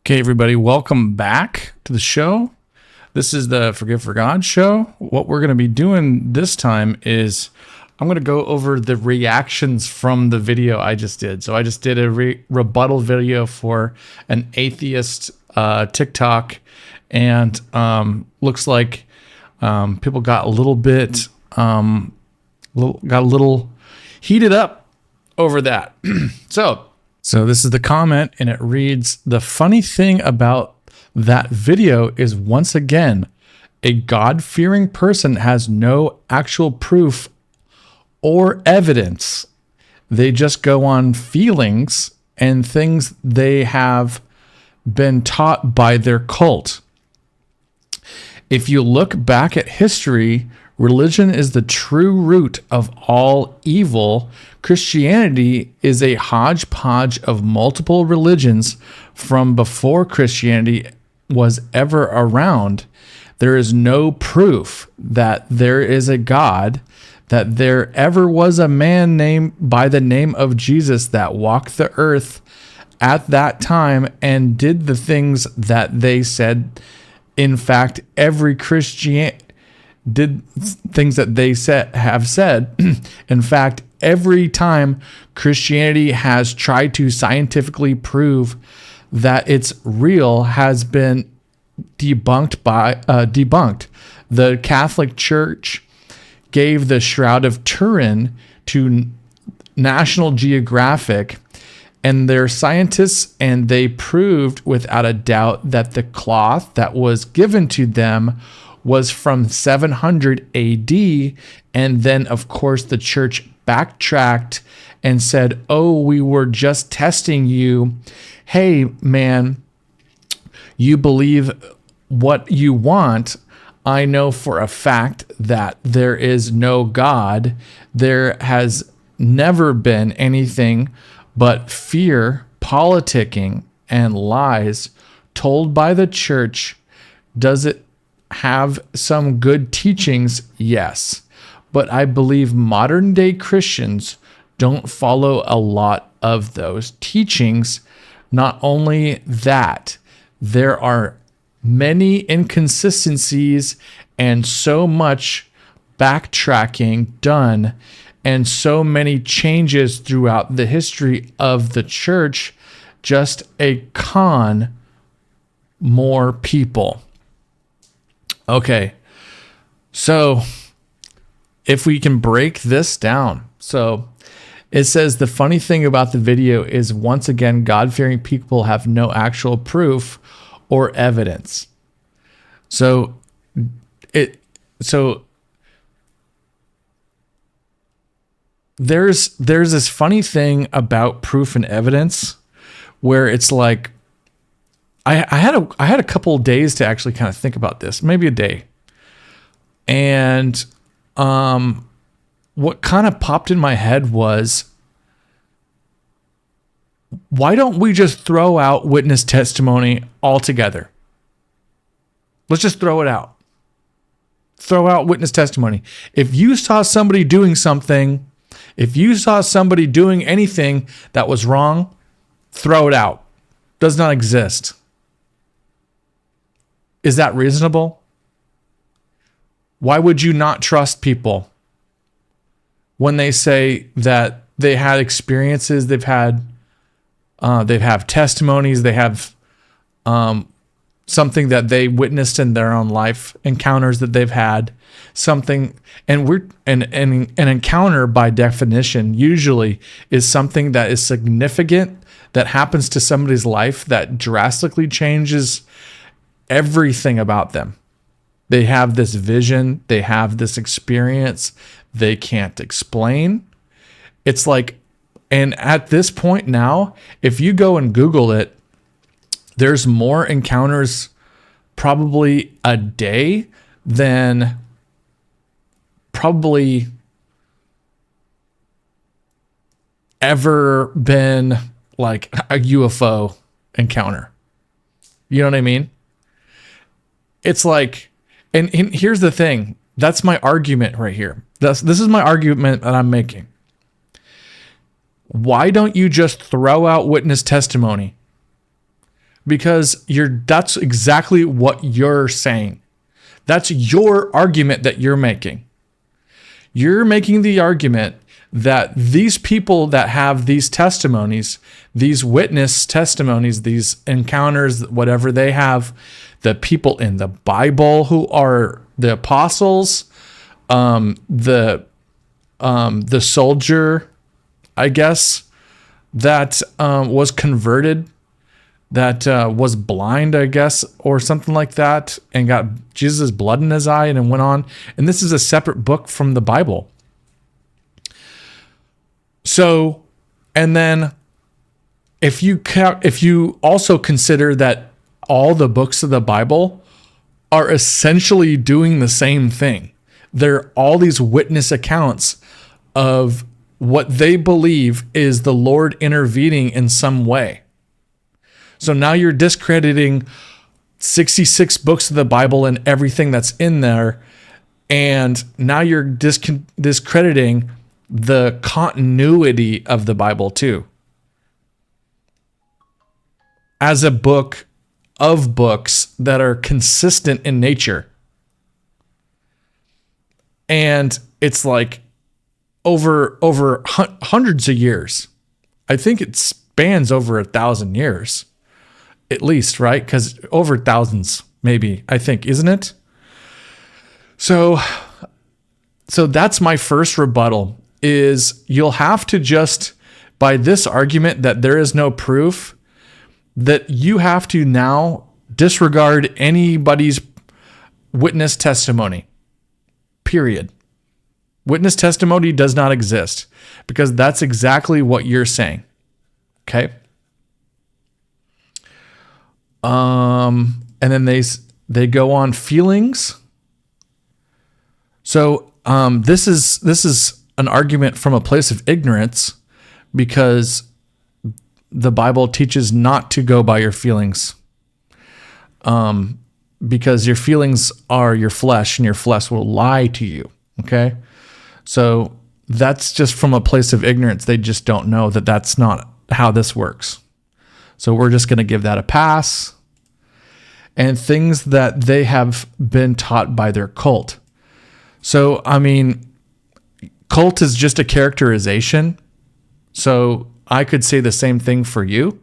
Okay, everybody, welcome back to the show. This is the Forgive for God show. What we're going to be doing this time is I'm going to go over the reactions from the video I just did. So I just did a rebuttal video for an atheist TikTok, and looks like people got a little bit got a little heated up over that. So this is the comment, and it reads, "The funny thing about that video is, once again, a God-fearing person has no actual proof or evidence. They just go on feelings and things they have been taught by their cult. If you look back at history, religion is the true root of all evil. Christianity is a hodgepodge of multiple religions from before Christianity was ever around. There is no proof that there is a God, that there ever was a man named by the name of Jesus that walked the earth at that time and did the things that they said. In fact, every Christian did things that they have said. In fact, every time Christianity has tried to scientifically prove that it's real has been debunked. The Catholic Church gave the Shroud of Turin to National Geographic and their scientists, and they proved without a doubt that the cloth that was given to them was from 700 AD. And then, of course, the church backtracked and said, "Oh, we were just testing you. Hey, man, you believe what you want. I know for a fact that there is no God. There has never been anything but fear, politicking, and lies told by the church. Does it have some good teachings? Yes. But I believe modern day Christians don't follow a lot of those teachings. Not only that, there are many inconsistencies and so much backtracking done and so many changes throughout the history of the church, just a con more people." Okay, so if we can break this down. So it says, the funny thing about the video is, once again, God-fearing people have no actual proof or evidence. So there's this funny thing about proof and evidence where it's like, I had a couple of days to actually kind of think about this, maybe a day. And what kind of popped in my head was, why don't we just throw out witness testimony altogether? Let's just throw it out. Throw out witness testimony. If you saw somebody doing something, if you saw somebody doing anything that was wrong, throw it out. Does not exist. Is that reasonable? Why would you not trust people when they say that they had experiences, they have testimonies, they have something that they witnessed in their own life, encounters that they've had, something, and an encounter by definition usually is something that is significant, that happens to somebody's life, that drastically changes everything about them. They have this vision, they have this experience they can't explain. It's like, and at this point now, if you go and Google it, there's more encounters probably a day than probably ever been like a UFO encounter. You know what I mean? It's like, and here's the thing. That's my argument right here. This is my argument that I'm making. Why don't you just throw out witness testimony? because that's exactly what you're saying. That's your argument that you're making. You're making the argument that these people that have these testimonies, these witness testimonies, these encounters, whatever they have, the people in the Bible who are the apostles, the soldier, I guess, that was converted, that was blind, I guess, or something like that, and got Jesus' blood in his eye and then went on. And this is a separate book from the Bible. So, and then if you also consider that all the books of the Bible are essentially doing the same thing. They're all these witness accounts of what they believe is the Lord intervening in some way. So now you're discrediting 66 books of the Bible and everything that's in there. And now you're discrediting the continuity of the Bible too. As a book of books that are consistent in nature. And it's like over hundreds of years. I think it spans over 1,000 years. At least, right? Because over thousands, maybe, I think, isn't it? So that's my first rebuttal, is you'll have to just, by this argument that there is no proof, that you have to now disregard anybody's witness testimony. Period. Witness testimony does not exist, because that's exactly what you're saying. Okay? And then they go on feelings. So this is an argument from a place of ignorance, because the Bible teaches not to go by your feelings. Because your feelings are your flesh, and your flesh will lie to you. Okay? So that's just from a place of ignorance. They just don't know that that's not how this works. So we're just going to give that a pass. And things that they have been taught by their cult. So, I mean, cult is just a characterization. So I could say the same thing for you.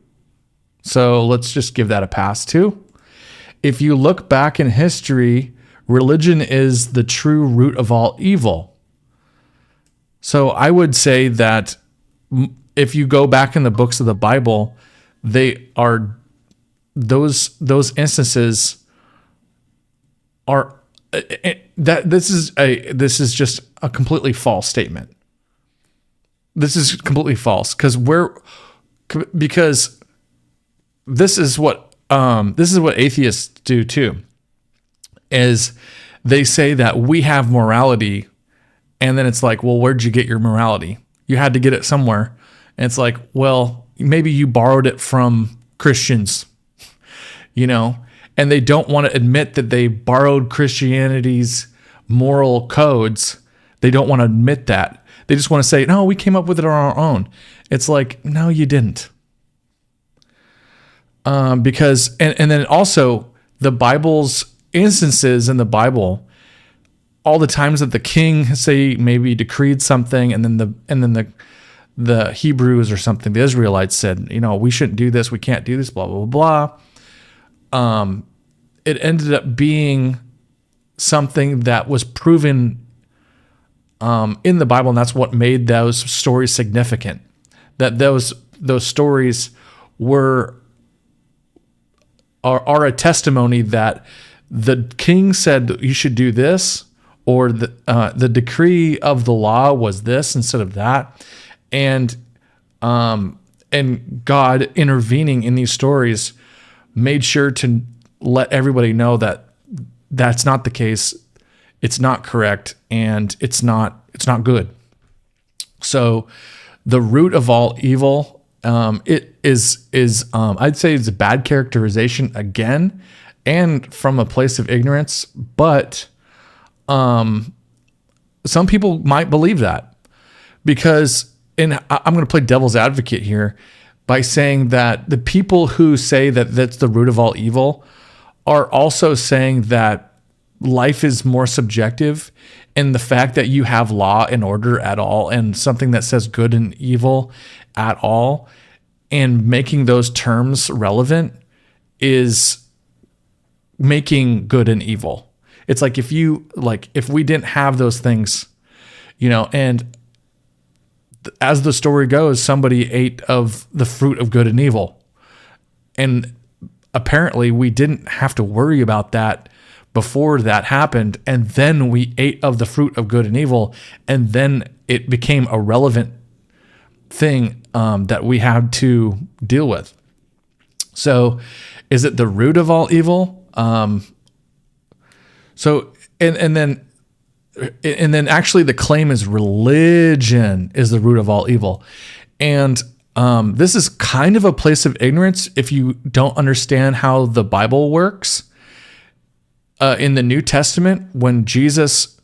So let's just give that a pass too. If you look back in history, religion is the true root of all evil. So I would say that if you go back in the books of the Bible, they are those instances are that this is just a completely false statement. This is completely false because this is what atheists do too. Is they say that we have morality, and then it's like, well, where'd you get your morality? You had to get it somewhere. And it's like, well, maybe you borrowed it from Christians. And they don't want to admit that they borrowed Christianity's moral codes. They don't want to admit that. They just want to say, no, we came up with it on our own. It's like, no, you didn't. Because, and then also the Bible's instances in the Bible, all the times that the king, say, maybe decreed something, and then the Hebrews or something, the Israelites said, we shouldn't do this. We can't do this, blah, blah, blah. It ended up being something that was proven in the Bible, and that's what made those stories significant. That those stories are a testimony that the king said that you should do this, or the decree of the law was this instead of that, and God intervening in these stories made sure to let everybody know that that's not the case. It's not correct, and it's not good. So the root of all evil, it is I'd say it's a bad characterization again, and from a place of ignorance, but some people might believe that, because I'm going to play devil's advocate here. by saying that the people who say that that's the root of all evil are also saying that life is more subjective, and the fact that you have law and order at all and something that says good and evil at all, and making those terms relevant is making good and evil. It's like if we didn't have those things, and as the story goes, somebody ate of the fruit of good and evil. And apparently we didn't have to worry about that before that happened. And then we ate of the fruit of good and evil. And then it became a relevant thing that we had to deal with. So is it the root of all evil? And then actually the claim is religion is the root of all evil. And this is kind of a place of ignorance if you don't understand how the Bible works. In the New Testament, when Jesus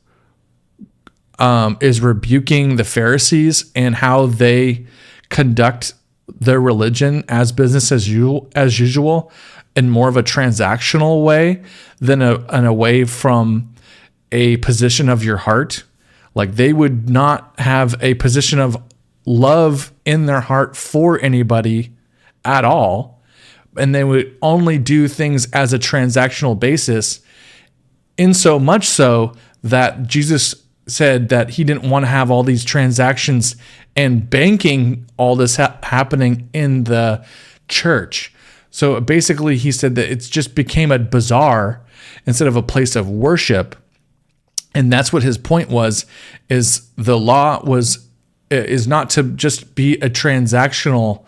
is rebuking the Pharisees and how they conduct their religion as business as usual in more of a transactional way than a way from a position of your heart. Like they would not have a position of love in their heart for anybody at all. And they would only do things as a transactional basis, in so much so that Jesus said that he didn't want to have all these transactions and banking all this happening in the church. So basically he said that it's just became a bazaar instead of a place of worship. And that's what his point was, is the law is not to just be a transactional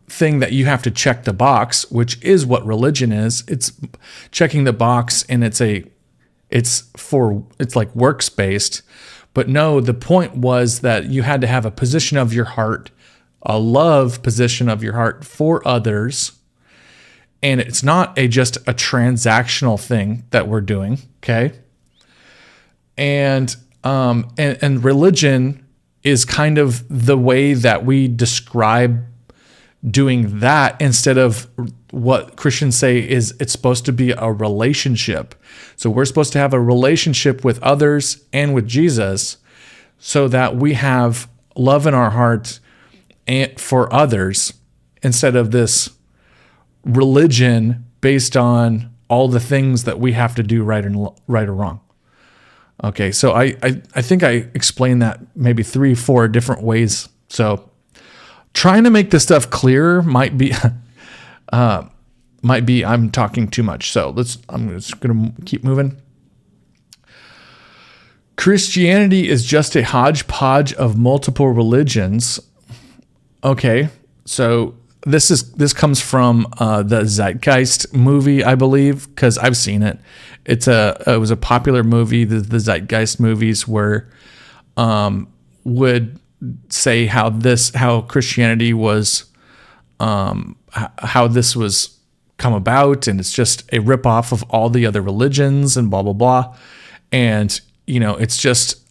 thing that you have to check the box, which is what religion is. It's checking the box, and it's like works based. But no, the point was that you had to have a position of your heart, a love position of your heart for others. And it's not just a transactional thing that we're doing. Okay. And religion is kind of the way that we describe doing that, instead of what Christians say is it's supposed to be a relationship. So we're supposed to have a relationship with others and with Jesus so that we have love in our heart and for others, instead of this religion based on all the things that we have to do right or wrong. Okay, so I think I explained that maybe 3-4 different ways. So trying to make this stuff clearer might be I'm talking too much. So I'm just gonna keep moving. Christianity is just a hodgepodge of multiple religions. Okay, so this comes from the Zeitgeist movie, I believe, because I've seen it. It was a popular movie. The Zeitgeist movies would say how Christianity was, how this was come about, and it's just a ripoff of all the other religions and blah blah blah, and it's just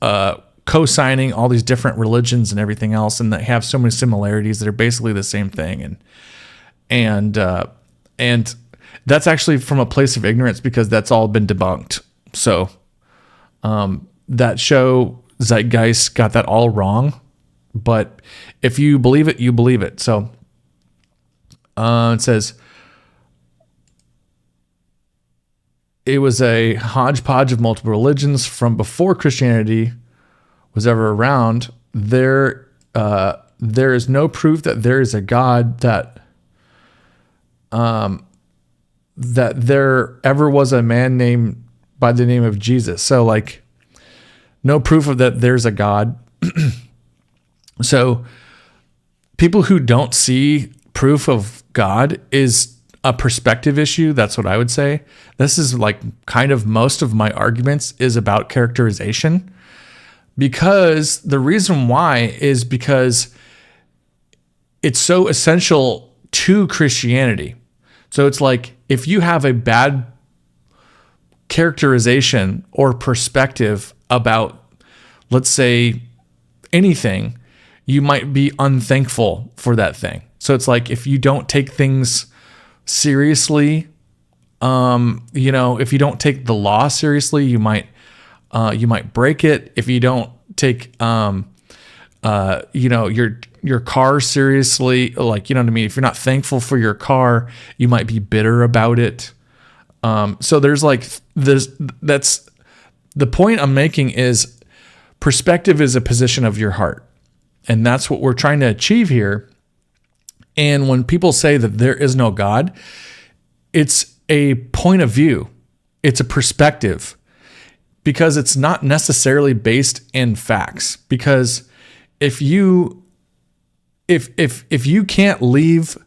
co-signing all these different religions and everything else, and they have so many similarities that are basically the same thing, and that's actually from a place of ignorance, because that's all been debunked. So that show Zeitgeist got that all wrong, but if you believe it, you believe it. So it says it was a hodgepodge of multiple religions from before Christianity was ever around. There is no proof that there is a God, that there ever was a man named by the name of Jesus. So like no proof of that there's a God. So people who don't see proof of God is a perspective issue. That's what I would say. This is like kind of most of my arguments is about characterization, because the reason why is because it's so essential to Christianity. So it's like if you have a bad characterization or perspective about, let's say, anything, you might be unthankful for that thing. So it's like, if you don't take things seriously, if you don't take the law seriously, you might break it. If you don't take, your car seriously, like, you know what I mean? If you're not thankful for your car, you might be bitter about it. So that's the point I'm making is perspective is a position of your heart. And that's what we're trying to achieve here. And when people say that there is no God, it's a point of view. It's a perspective, because it's not necessarily based in facts. Because if you can't leave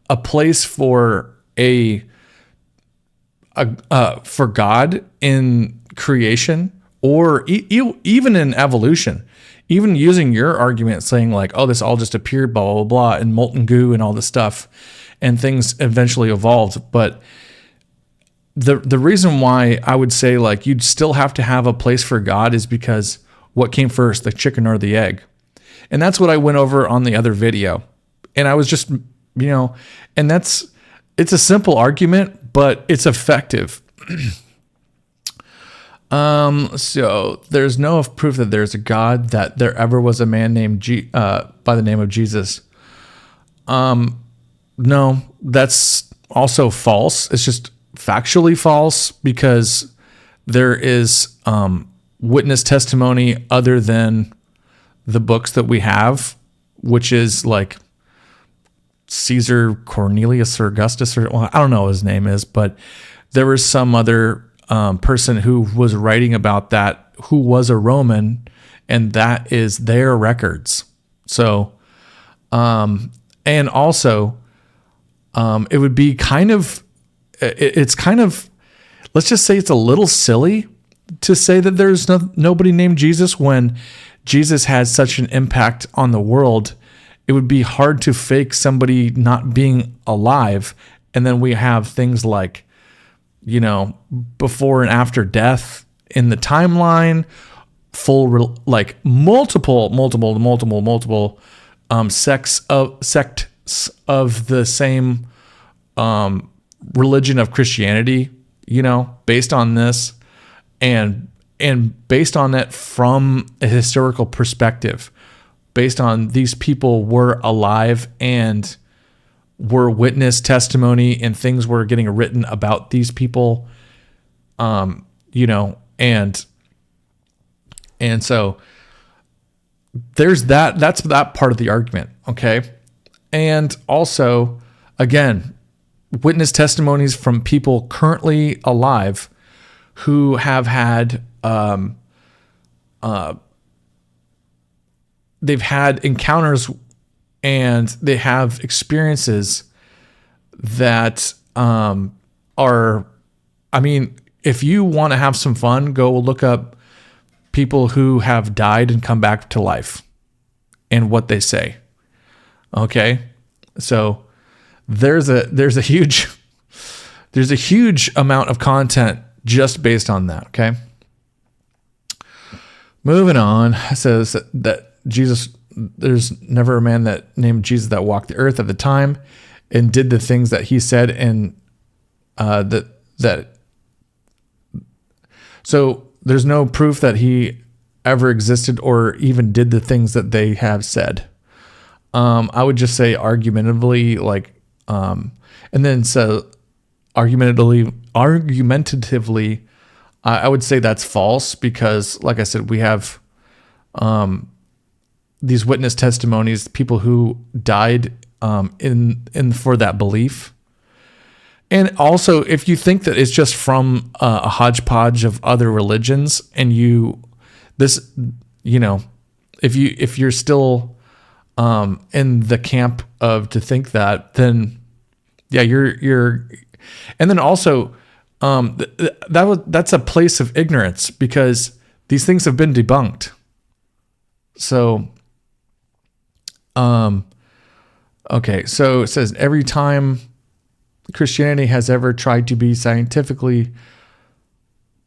a place for for God in creation, or even in evolution, even using your argument saying like, oh, this all just appeared, blah, blah, blah, and molten goo and all this stuff, and things eventually evolved. But the reason why I would say like you'd still have to have a place for God is because what came first, the chicken or the egg? And that's what I went over on the other video. And I was just, and it's a simple argument, but it's effective. So there's no proof that there's a God, that there ever was a man named by the name of Jesus. No, that's also false. It's just factually false, because there is witness testimony other than the books that we have, which is like Caesar Cornelius or Augustus, or well, I don't know what his name is, but there was some other person who was writing about that, who was a Roman, and that is their records. So, and also, it would be kind of, it's kind of, let's just say it's a little silly to say that there's nobody named Jesus when Jesus has such an impact on the world. It would be hard to fake somebody not being alive. And then we have things like, before and after death in the timeline, like multiple sects of the same religion of Christianity, based on this, and based on it from a historical perspective, based on these people were alive and were witness testimony, and things were getting written about these people, and so there's that's that part of the argument. Okay. And also, again, witness testimonies from people currently alive who have had, they've had encounters and they have experiences that are, if you want to have some fun, go look up people who have died and come back to life and what they say. Okay. So there's a huge amount of content just based on that. Okay. Moving on, it says that Jesus, there's never a man that named Jesus that walked the earth at the time and did the things that he said, and so there's no proof that he ever existed or even did the things that they have said. I would just say argumentatively, and then so argumentatively, I would say that's false, because like I said, we have these witness testimonies, people who died in for that belief. And also, if you think that it's just from a hodgepodge of other religions, and if you're still in the camp of to think that, then yeah, you're, and then also that's a place of ignorance, because these things have been debunked. So, okay, so it says every time Christianity has ever tried to be scientifically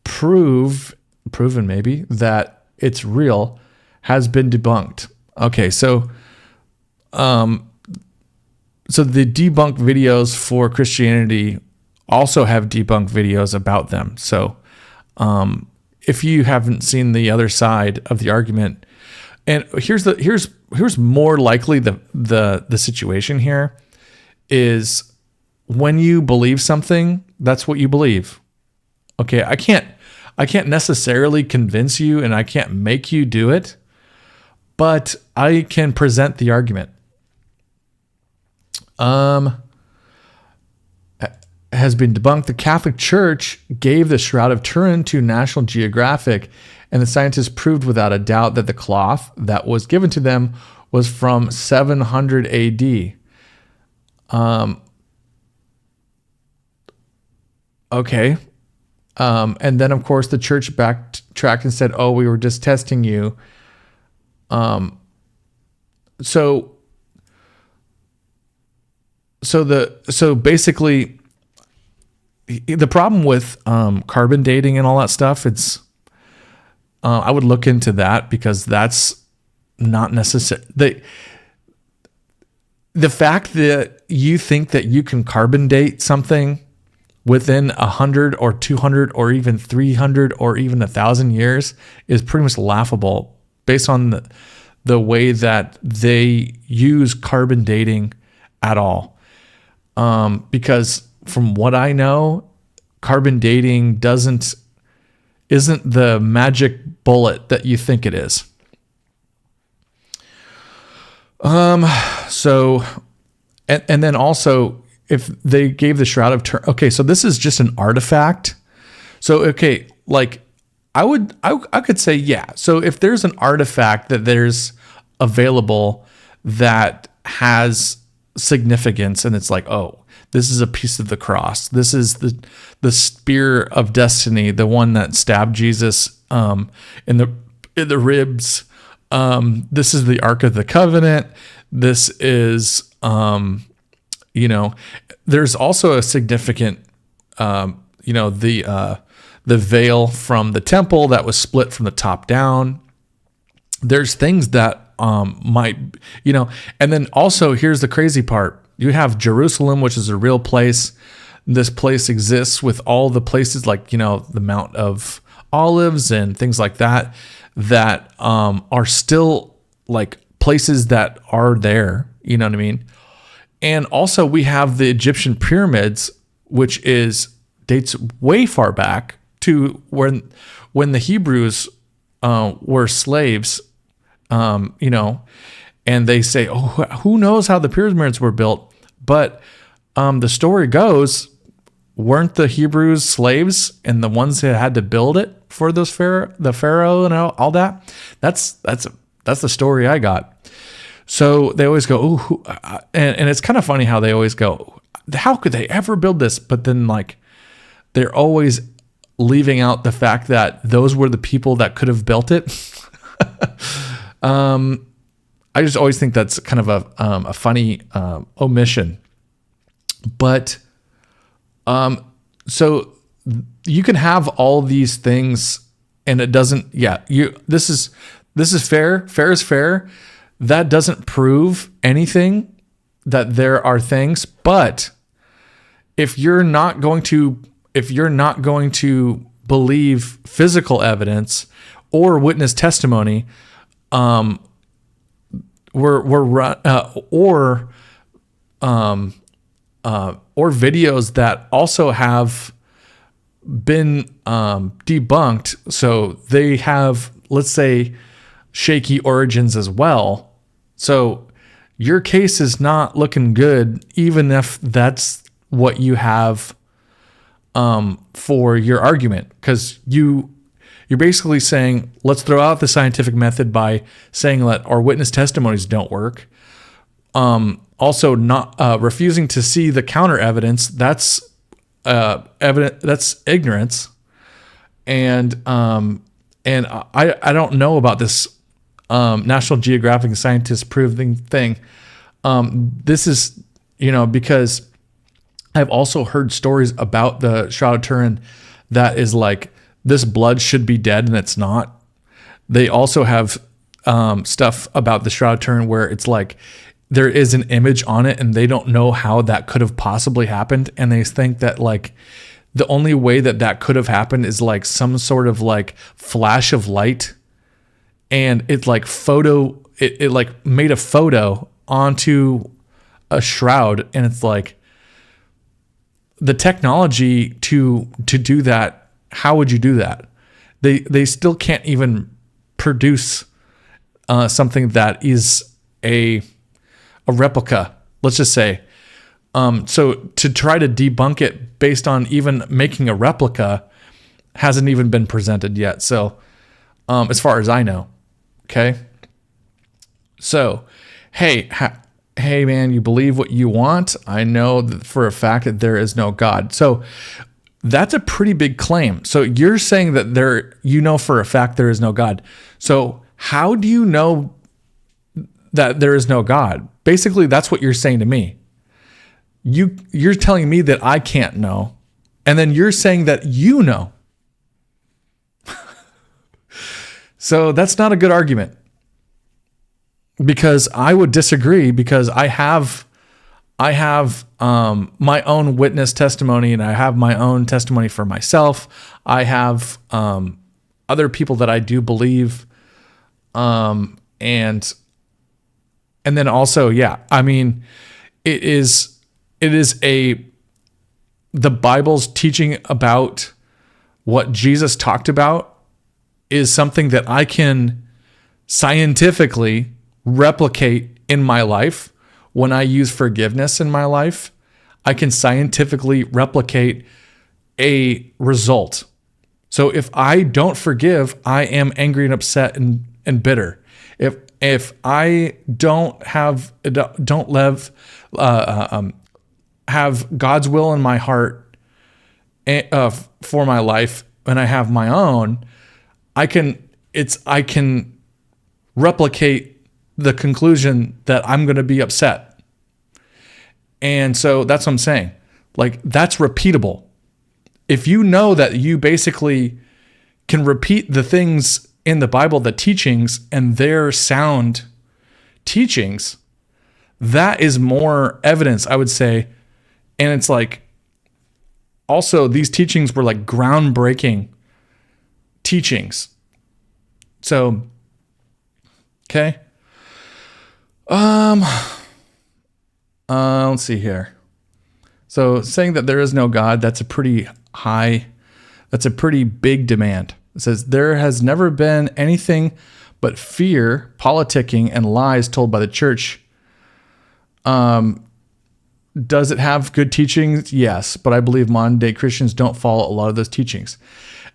proven maybe that it's real has been debunked. Okay, so the debunked videos for Christianity also have debunked videos about them. So if you haven't seen the other side of the argument, and here's more likely the situation here is when you believe something, that's what you believe. Okay, I can't necessarily convince you and I can't make you do it, but I can present the argument. Has been debunked. The Catholic Church gave the Shroud of Turin to National Geographic, and the scientists proved without a doubt that the cloth that was given to them was from 700 AD. Okay. And then, of course, the church backtracked and said, "Oh, we were just testing you." So basically, the problem with carbon dating and all that stuff, it's I would look into that because that's not necessary. The fact that you think that you can carbon date something within 100 or 200 or even 300 or even 1,000 years is pretty much laughable based on the way that they use carbon dating at all. Because from what I know, carbon dating isn't the magic bullet that you think it is. So, and then also, if they gave the Shroud of Turin, okay, so this is just an artifact. So, okay, like I could say, yeah. So if there's an artifact that there's available that has significance, and it's like, oh, this is a piece of the cross. This is the spear of destiny, the one that stabbed Jesus in the ribs. This is the Ark of the Covenant. This is there's also a significant the veil from the temple that was split from the top down. There's things that might, and then also here's the crazy part. You have Jerusalem, which is a real place. This place exists with all the places like, the Mount of Olives and things like that are still like places that are there. You know what I mean? And also we have the Egyptian pyramids, which dates way far back to when the Hebrews were slaves, and they say, oh, who knows how the pyramids were built? But the story goes, weren't the Hebrews slaves and the ones that had to build it for the Pharaoh and all that? That's the story I got. So they always go, oh, and it's kind of funny how they always go, how could they ever build this? But then like they're always leaving out the fact that those were the people that could have built it. I just always think that's kind of a funny omission. But so you can have all these things, and it doesn't. Yeah, this is fair. Fair is fair. That doesn't prove anything that there are things. But if you're not going to believe physical evidence or witness testimony, or videos that also have been debunked, so they have, let's say, shaky origins as well. So your case is not looking good, even if that's what you have for your argument, because you're basically saying, let's throw out the scientific method by saying that our witness testimonies don't work. Also, not refusing to see the counter evidence. That's ignorance. And I don't know about this National Geographic scientists proving thing. This is because I've also heard stories about the Shroud of Turin that is like, this blood should be dead and it's not. They also have stuff about the Shroud of Turin where it's like there is an image on it and they don't know how that could have possibly happened, and they think that like the only way that that could have happened is like some sort of like flash of light, and it like it like made a photo onto a shroud, and it's like the technology to do that. How would you do that? They still can't even produce something that is a replica, let's just say. So to try to debunk it based on even making a replica hasn't even been presented yet. So as far as I know, okay. So, hey man, you believe what you want. I know that for a fact that there is no God. So that's a pretty big claim. So you're saying that you know for a fact there is no God. So how do you know that there is no God? Basically, that's what you're saying to me. You're telling me that I can't know, and then you're saying that you know. So that's not a good argument, because I would disagree, because I have my own witness testimony, and I have my own testimony for myself. I have other people that I do believe, and then also, yeah, I mean, it is the Bible's teaching about what Jesus talked about is something that I can scientifically replicate in my life. When I use forgiveness in my life, I can scientifically replicate a result. So if I don't forgive, I am angry and upset and bitter. If I don't have God's will in my heart for my life, and I have my own, I can replicate the conclusion that I'm going to be upset. And so that's what I'm saying. Like, that's repeatable. If you know that you basically can repeat the things in the Bible, the teachings, and their sound teachings, that is more evidence, I would say. And it's like, also, these teachings were like groundbreaking teachings. So, okay. Let's see here. So saying that there is no God, that's a pretty big demand. It says there has never been anything but fear, politicking, and lies told by the church. Does it have good teachings? Yes, but I believe modern day Christians don't follow a lot of those teachings.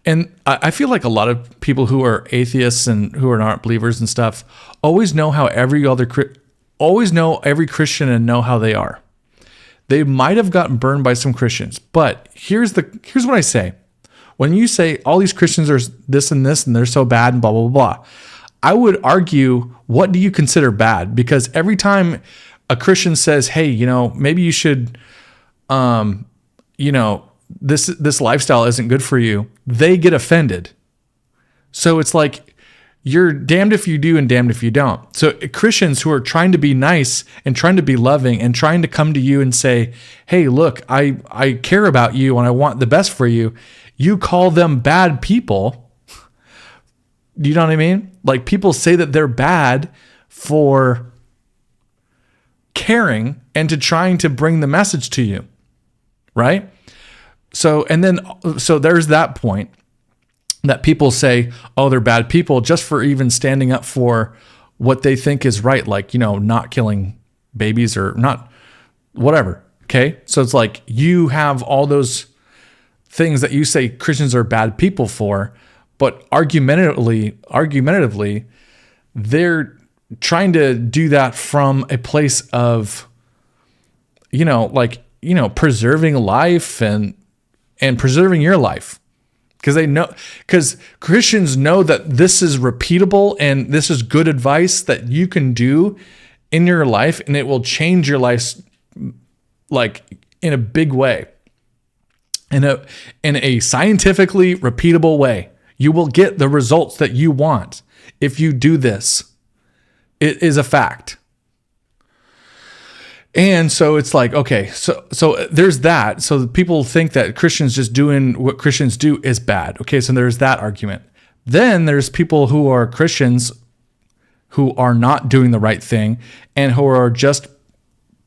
And I feel like a lot of people who are atheists and who are not believers and stuff always know every Christian and know how they are. They might have gotten burned by some Christians, but here's what I say. When you say all these Christians are this and this and they're so bad and blah, blah, blah, blah, I would argue, what do you consider bad? Because every time a Christian says, hey, maybe you should, this lifestyle isn't good for you, they get offended. So it's like, you're damned if you do and damned if you don't. So Christians who are trying to be nice and trying to be loving and trying to come to you and say, hey, look, I care about you and I want the best for you, you call them bad people. Do you know what I mean? Like, people say that they're bad for caring and to trying to bring the message to you, right? So there's that point that people say, oh, they're bad people just for even standing up for what they think is right, like, not killing babies or not, whatever, okay? So it's like, you have all those things that you say Christians are bad people for, but argumentatively, they're trying to do that from a place of, preserving life and preserving your life. Because Christians know that this is repeatable and this is good advice that you can do in your life, and it will change your life like in a big way. In a scientifically repeatable way. You will get the results that you want if you do this. It is a fact. And so it's like, okay, so there's that. So people think that Christians just doing what Christians do is bad. Okay, so there's that argument. Then there's people who are Christians who are not doing the right thing and who are just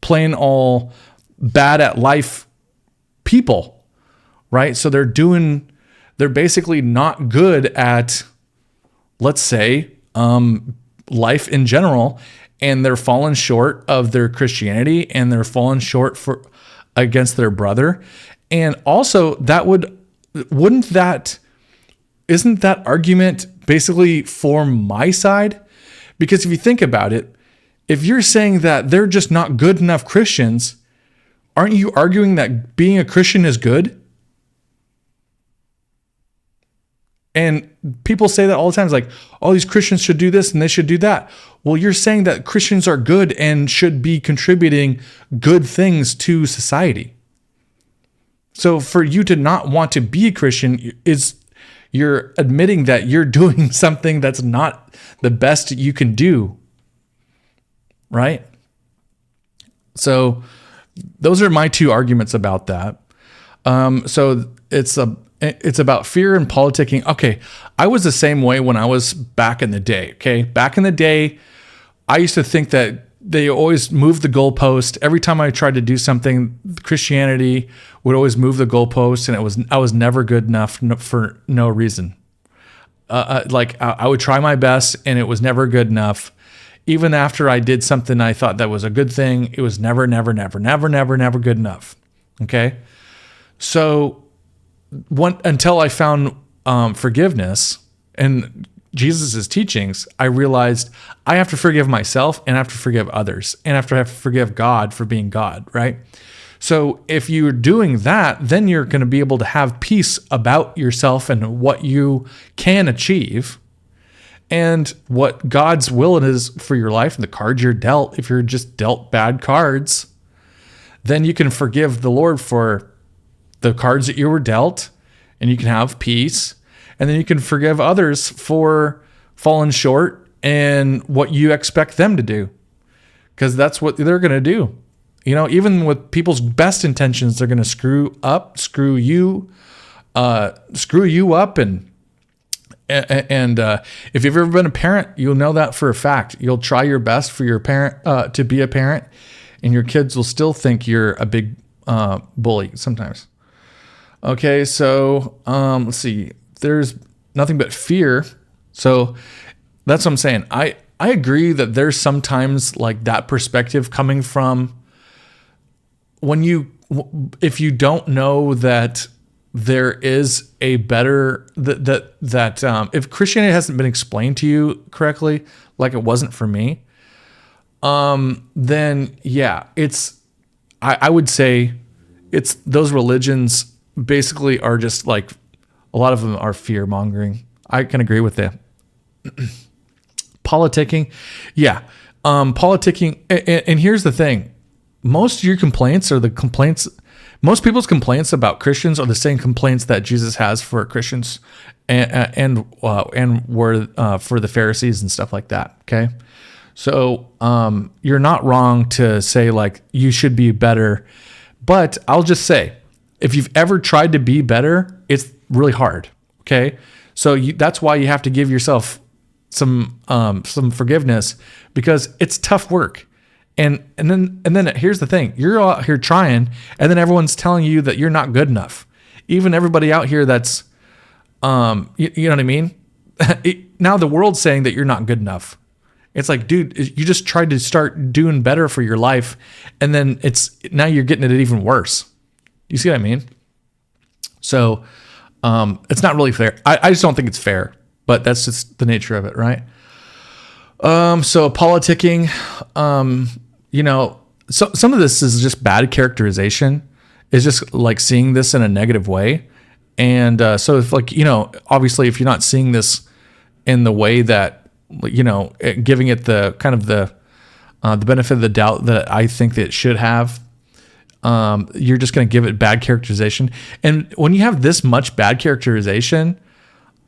plain all bad at life people, right? So they're basically not good at, let's say, life in general, and they're falling short of their Christianity, and they're falling short against their brother. And also isn't that argument basically for my side? Because if you think about it, if you're saying that they're just not good enough Christians, aren't you arguing that being a Christian is good? And people say that all the time. It's like, all these Christians should do this and they should do that. Well, you're saying that Christians are good and should be contributing good things to society. So for you to not want to be a Christian you're admitting that you're doing something that's not the best you can do, right? So those are my two arguments about that. So it's about fear and politicking. Okay, I was the same way when I was back in the day. Okay, back in the day, I used to think that they always moved the goalpost. Every time I tried to do something, Christianity would always move the goalpost, and I was never good enough for no reason. I would try my best, and it was never good enough. Even after I did something I thought that was a good thing, it was never good enough. Okay, so until I found forgiveness and Jesus' teachings, I realized I have to forgive myself and I have to forgive others and I have to forgive God for being God, right? So if you're doing that, then you're going to be able to have peace about yourself and what you can achieve and what God's will is for your life and the cards you're dealt. If you're just dealt bad cards, then you can forgive the Lord for the cards that you were dealt, and you can have peace. And then you can forgive others for falling short and what you expect them to do, because that's what they're going to do. You know, even with people's best intentions, they're going to screw you up. And if you've ever been a parent, you'll know that for a fact. You'll try your best for your parent to be a parent, and your kids will still think you're a big bully sometimes. Okay, so let's see. There's nothing but fear. So that's what I'm saying. I agree that there's sometimes like that perspective coming from if you don't know that there is a better, that if Christianity hasn't been explained to you correctly, like it wasn't for me, then yeah, I would say it's those religions basically are just like, a lot of them are fear mongering. I can agree with that. Politicking. Yeah. Politicking. And here's the thing. Most of your complaints are most people's complaints about Christians are the same complaints that Jesus has for Christians and were for the Pharisees and stuff like that. Okay. So, you're not wrong to say like, you should be better, but I'll just say, if you've ever tried to be better, it's really hard. Okay. So that's why you have to give yourself some forgiveness, because it's tough work. And then here's the thing. You're out here trying, and then everyone's telling you that you're not good enough. Even everybody out here that's, you know what I mean? Now the world's saying that you're not good enough. It's like, dude, you just tried to start doing better for your life, and then now you're getting it even worse. You see what I mean? So it's not really fair. I just don't think it's fair, but that's just the nature of it, right? So politicking, so some of this is just bad characterization. It's just like seeing this in a negative way. And so if obviously if you're not seeing this in the way that, giving it the kind of the benefit of the doubt that I think that it should have, you're just going to give it bad characterization. And when you have this much bad characterization,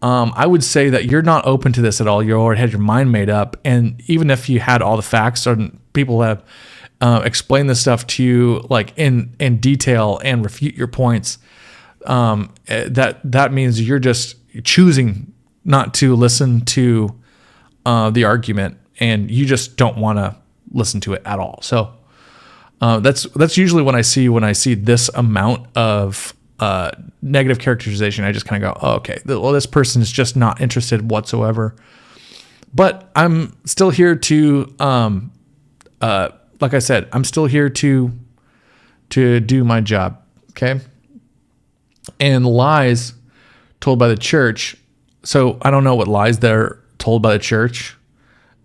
I would say that you're not open to this at all. You already had your mind made up. And even if you had all the facts, or people have explained this stuff to you like in detail and refute your points, that means you're just choosing not to listen to the argument, and you just don't want to listen to it at all. So that's usually when I see this amount of negative characterization. I just kind of go, oh, okay, well, this person is just not interested whatsoever. But I'm still here to, like I said, I'm still here to do my job. Okay. And lies told by the church. So I don't know what lies they're told by the church,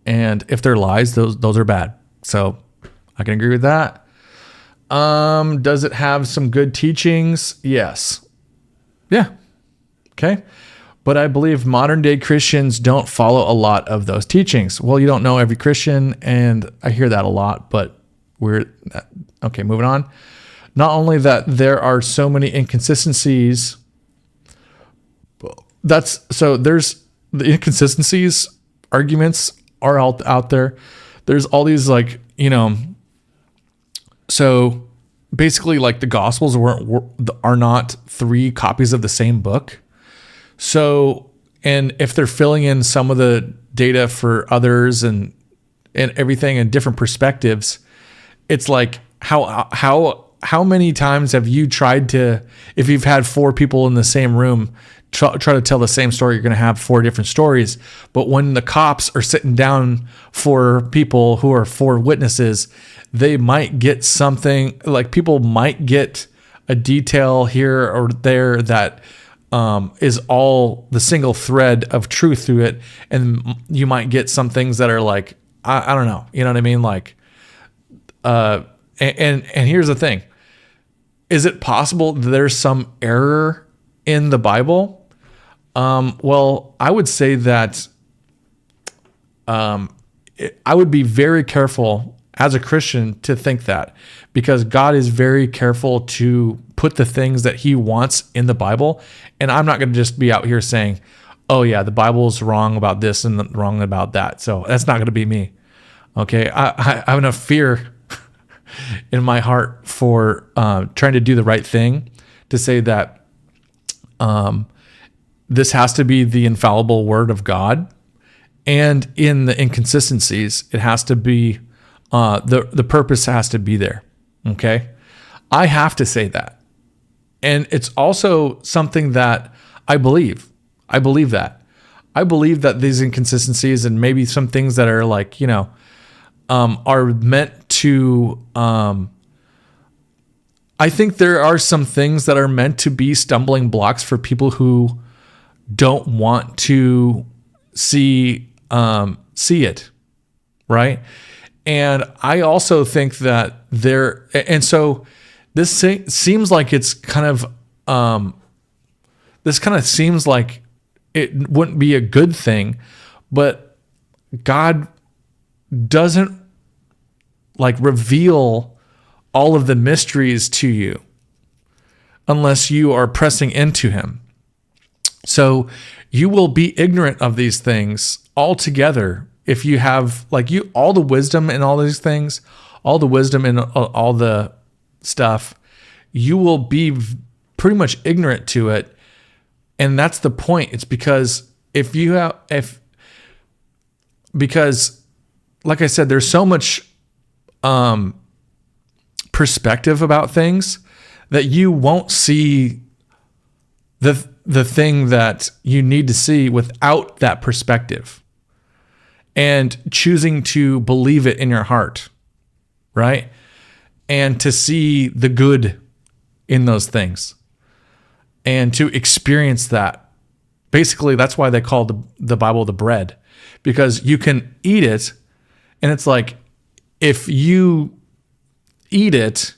and if they're lies, those are bad. So I can agree with that. Does it have some good teachings? Yes. Yeah. Okay. But I believe modern day Christians don't follow a lot of those teachings. Well, you don't know every Christian, and I hear that a lot, but okay, moving on. Not only that, there are so many inconsistencies. There's the inconsistencies, arguments are out there. There's all these so basically like the Gospels are not 3 copies of the same book. So, and if they're filling in some of the data for others and everything in different perspectives, it's like how many times have you tried to, if you've had 4 people in the same room, try to tell the same story, you're going to have 4 different stories. But when the cops are sitting down for people who are 4 witnesses, they might get something, like people might get a detail here or there that is all the single thread of truth through it. And you might get some things that are like, I don't know. You know what I mean? Like, and here's the thing. Is it possible that there's some error in the Bible? Well, I would say that I would be very careful as a Christian to think that, because God is very careful to put the things that he wants in the Bible. And I'm not going to just be out here saying, oh yeah, the Bible is wrong about this and wrong about that. So that's not going to be me. Okay. I have enough fear in my heart for trying to do the right thing to say that this has to be the infallible word of God. And in the inconsistencies, it has to be, the purpose has to be there. Okay. I have to say that. And it's also something that I believe. I believe that. I believe that these inconsistencies and maybe some things that are like, are meant to, I think there are some things that are meant to be stumbling blocks for people who don't want to see it, right? And I also think that so this seems like it's kind of, seems like it wouldn't be a good thing, but God doesn't like reveal all of the mysteries to you unless you are pressing into him. So you will be ignorant of these things altogether if you have all the wisdom in all these things, all the wisdom in all the stuff. You will be pretty much ignorant to it, and that's the point. It's because because like I said, there's so much perspective about things that you won't see the thing that you need to see without that perspective and choosing to believe it in your heart, right? And to see the good in those things and to experience that. Basically, that's why they call the Bible the bread, because you can eat it, and it's like, if you eat it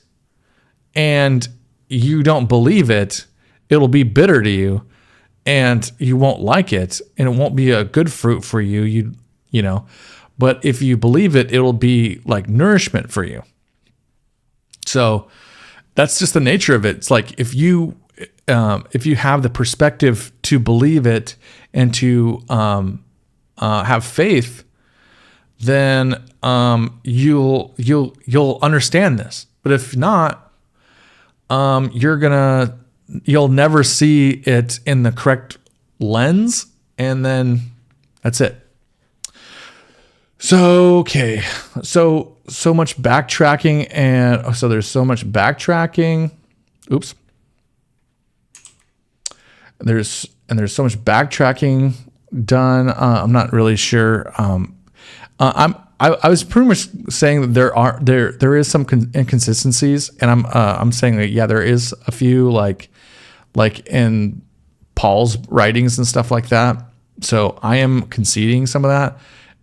and you don't believe it, it'll be bitter to you and you won't like it, and it won't be a good fruit for you, but if you believe it, it'll be like nourishment for you. So that's just the nature of it. It's like, if you if you have the perspective to believe it and to have faith, then you'll understand this. But if not, you'll never see it in the correct lens, and then that's it. So okay, so much backtracking, and so there's so much backtracking. Oops. There's so much backtracking done. I'm not really sure. I was pretty much saying that there is some inconsistencies, and I'm saying that, yeah, there is a few, like in Paul's writings and stuff like that. So I am conceding some of that,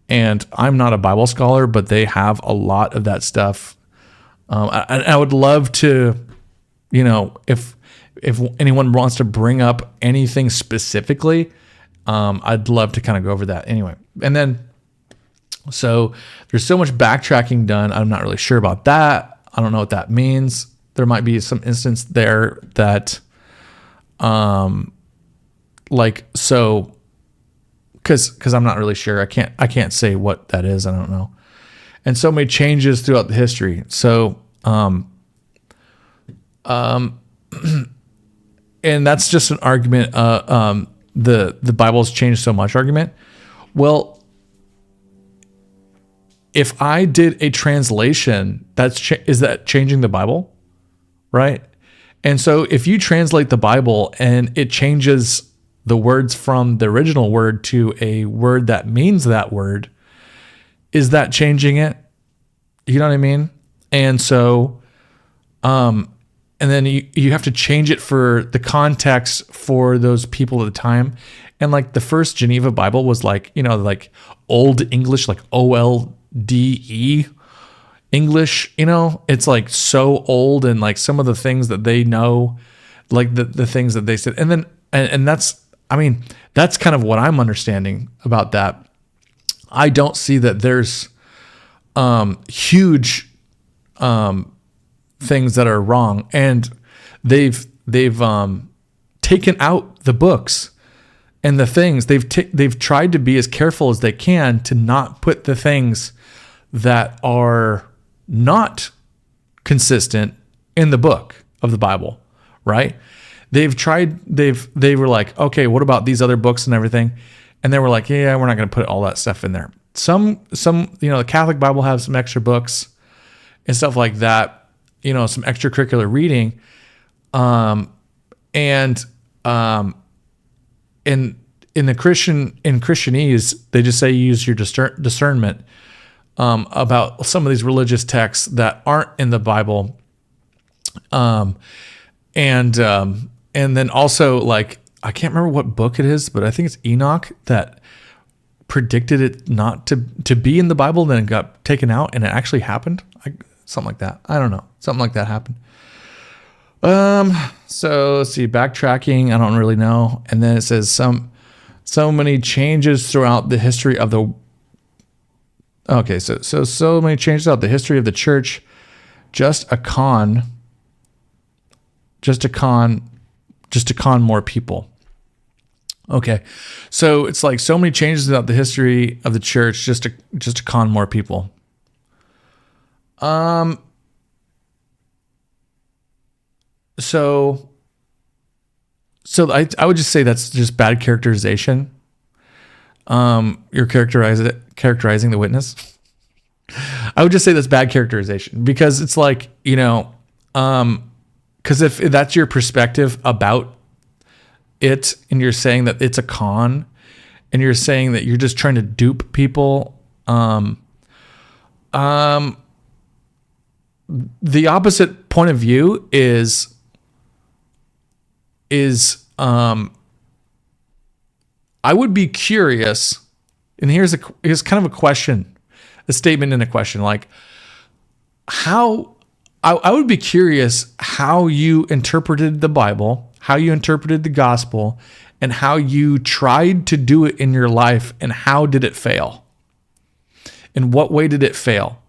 and I'm not a Bible scholar, but they have a lot of that stuff. I would love to, if anyone wants to bring up anything specifically, I'd love to kind of go over that anyway. And then, so there's so much backtracking done. I'm not really sure about that. I don't know what that means. There might be some instance there that, because I'm not really sure. I can't say what that is. I don't know. And so many changes throughout the history. So, and that's just an argument. The Bible's changed so much argument. Well, if I did a translation, is that changing the Bible, right? And so if you translate the Bible and it changes the words from the original word to a word that means that word, is that changing it? You know what I mean? And so, and then you have to change it for the context for those people at the time. And like the first Geneva Bible was like, like Old English, like OLDE English, it's like so old, and like some of the things that they know, like the things that they said. And then, and that's kind of what I'm understanding about that. I don't see that there's huge things that are wrong, and they've taken out the books and the things they've tried to be as careful as they can to not put the things that are not consistent in the book of the Bible, right? They were like, okay, what about these other books and everything? And they were like, yeah, we're not going to put all that stuff in there. Some, the Catholic Bible has some extra books and stuff like that, some extracurricular reading. In Christianese, they just say you use your discernment about some of these religious texts that aren't in the Bible. And then also, like, I can't remember what book it is, but I think it's Enoch that predicted it not to be in the Bible, then it got taken out, and it actually happened. Something like that. I don't know. Something like that happened. So let's see, backtracking, I don't really know. And then it says so many changes throughout the history of the. Okay, so many changes throughout the history of the church. Just to con more people. Okay, so it's like so many changes throughout the history of the church just to con more people. So I would just say that's just bad characterization. You're characterizing the witness. I would just say that's bad characterization, because it's like, because if that's your perspective about it, and you're saying that it's a con, and you're saying that you're just trying to dupe people, the opposite point of view is I would be curious, and here's kind of a question, a statement and a question, like how I would be curious how you interpreted the Bible, how you interpreted the gospel, and how you tried to do it in your life, and how did it fail? In what way did it fail?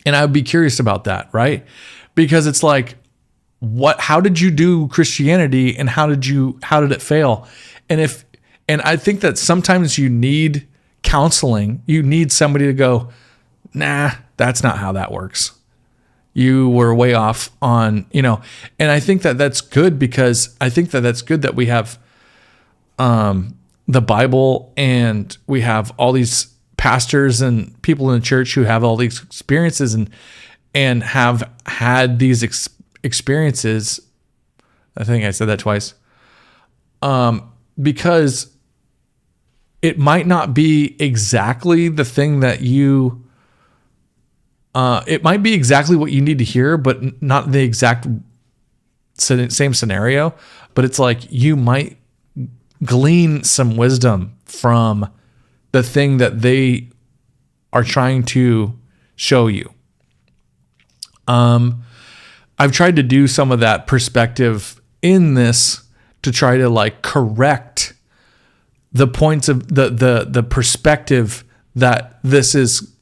And I would be curious about that, right? Because it's like, how did you do Christianity, and how did it fail? And I think that sometimes you need counseling. You need somebody to go, nah, that's not how that works. You were way off on, and I think that that's good, because I think that that's good that we have the Bible, and we have all these pastors and people in the church who have all these experiences and have had these experiences. I think I said that twice. Because it might not be exactly the thing that it might be exactly what you need to hear, but not the exact same scenario. But it's like you might glean some wisdom from the thing that they are trying to show you. I've tried to do some of that perspective in this to try to like correct the points of the perspective that this is,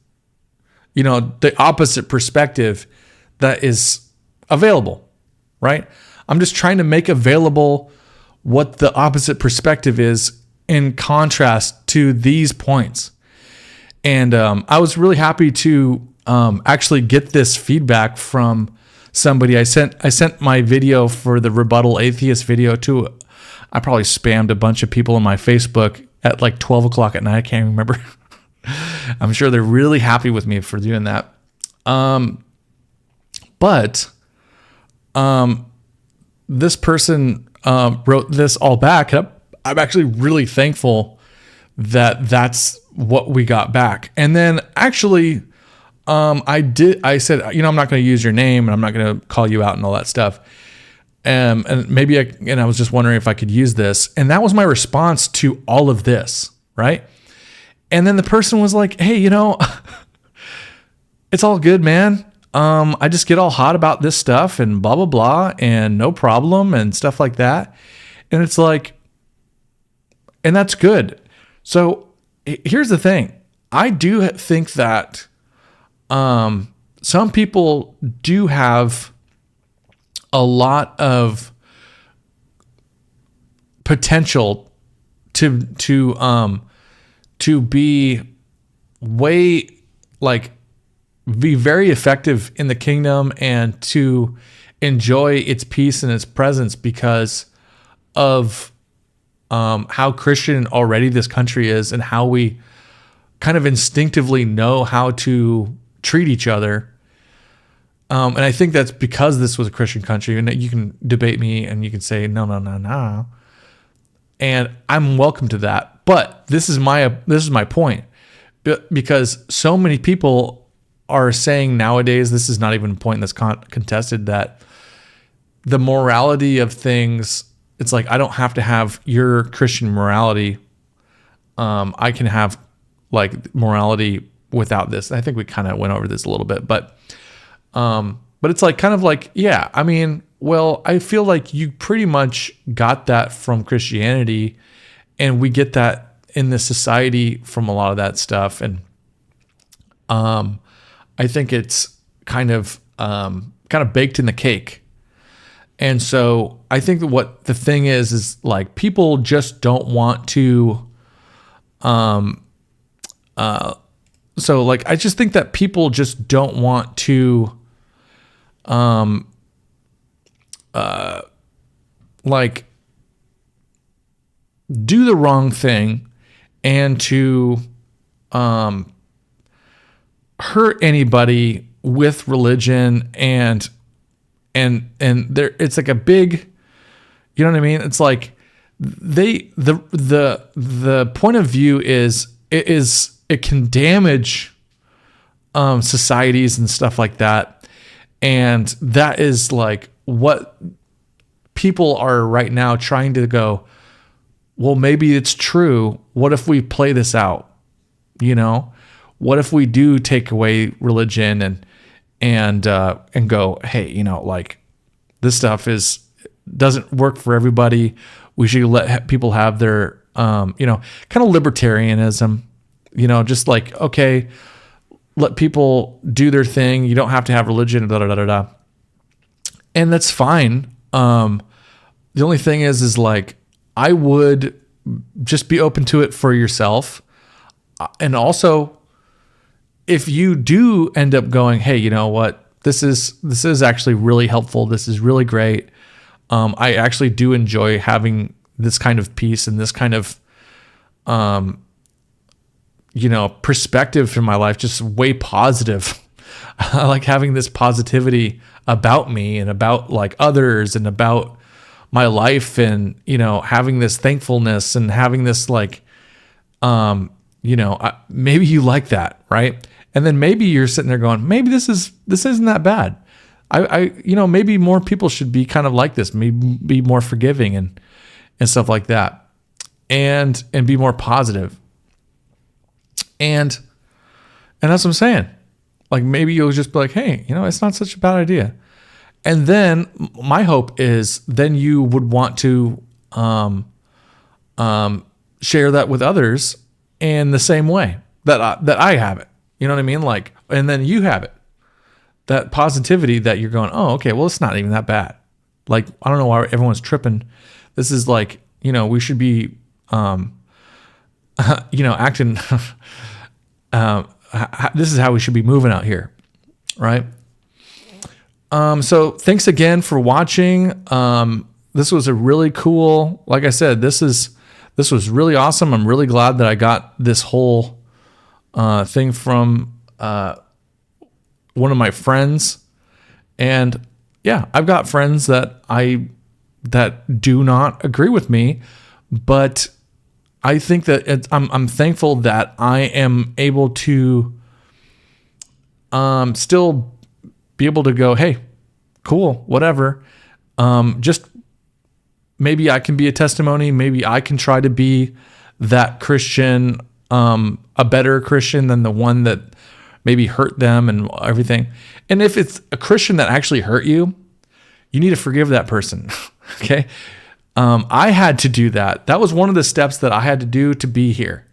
the opposite perspective that is available, right? I'm just trying to make available what the opposite perspective is in contrast to these points. And I was really happy to actually get this feedback from somebody. I sent my video for the rebuttal atheist video to, I probably spammed a bunch of people on my Facebook at like 12 o'clock at night. I can't remember. I'm sure they're really happy with me for doing that. But this person wrote this all back. I'm actually really thankful that that's what we got back. And then actually, I said, I'm not going to use your name, and I'm not going to call you out and all that stuff. And maybe I was just wondering if I could use this. And that was my response to all of this, right? And then the person was like, hey, it's all good, man. I just get all hot about this stuff and blah, blah, blah, and no problem and stuff like that. And it's like, and that's good. So here's the thing. I do think that some people do have a lot of potential to be way, like, be very effective in the kingdom and to enjoy its peace and its presence because of how Christian already this country is, and how we kind of instinctively know how to treat each other. And I think that's because this was a Christian country, and you can debate me and you can say, no. And I'm welcome to that. But this is my point, because so many people are saying nowadays, this is not even a point that's contested, that the morality of things, it's like, I don't have to have your Christian morality. I can have like morality without this. I think we kind of went over this a little bit, but it's like, kind of like, yeah, I mean, well, I feel like you pretty much got that from Christianity, and we get that in this society from a lot of that stuff. And I think it's kind of baked in the cake. And so I think that what the thing is like, people just don't want to, so like, I just think that people just don't want to, like, do the wrong thing and to, hurt anybody with religion, and there, it's like a big, you know what I mean? It's like the point of view is it can damage societies and stuff like that. And that is like what people are right now trying to go, well, maybe it's true. What if we play this out? What if we do take away religion and go, hey, like, this stuff doesn't work for everybody. We should let people have their, kind of libertarianism, just like, okay, let people do their thing. You don't have to have religion, da da da da da. and that's fine. The only thing is like, I would just be open to it for yourself. And also, if you do end up going, hey, you know what, this is actually really helpful. This is really great. I actually do enjoy having this kind of peace and this kind of, perspective in my life, just way positive. I like having this positivity about me and about like others and about my life, and, having this thankfulness and having this like, maybe you like that, right? And then maybe you're sitting there going, maybe this isn't that bad. Maybe more people should be kind of like this, maybe be more forgiving and stuff like that, and be more positive. And that's what I'm saying. Like, maybe you'll just be like, hey, it's not such a bad idea. And then my hope is then you would want to share that with others in the same way that I have it. You know what I mean? Like, and then you have it. That positivity that you're going, oh, okay, well, it's not even that bad. Like, I don't know why everyone's tripping. This is like, we should be, acting, this is how we should be moving out here. Right. So thanks again for watching. This was a really cool, like I said, this was really awesome. I'm really glad that I got this whole, thing from, one of my friends. And yeah, I've got friends that do not agree with me, but I think that I'm thankful that I am able to still be able to go, hey, cool, whatever. Just maybe I can be a testimony. Maybe I can try to be that Christian, a better Christian than the one that maybe hurt them and everything. And if it's a Christian that actually hurt you, you need to forgive that person. Okay. I had to do that. That was one of the steps that I had to do to be here,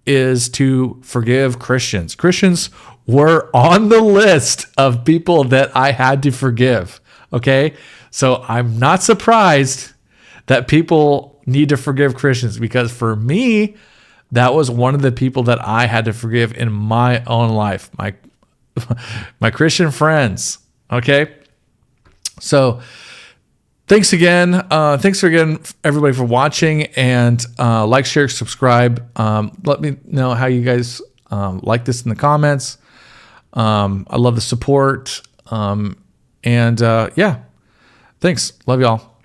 is to forgive Christians. Christians were on the list of people that I had to forgive. Okay. So I'm not surprised that people need to forgive Christians, because for me, that was one of the people that I had to forgive in my own life, my Christian friends. Okay. So thanks again. Thanks again, everybody, for watching, and like, share, subscribe. Let me know how you guys like this in the comments. I love the support. Yeah, thanks. Love y'all.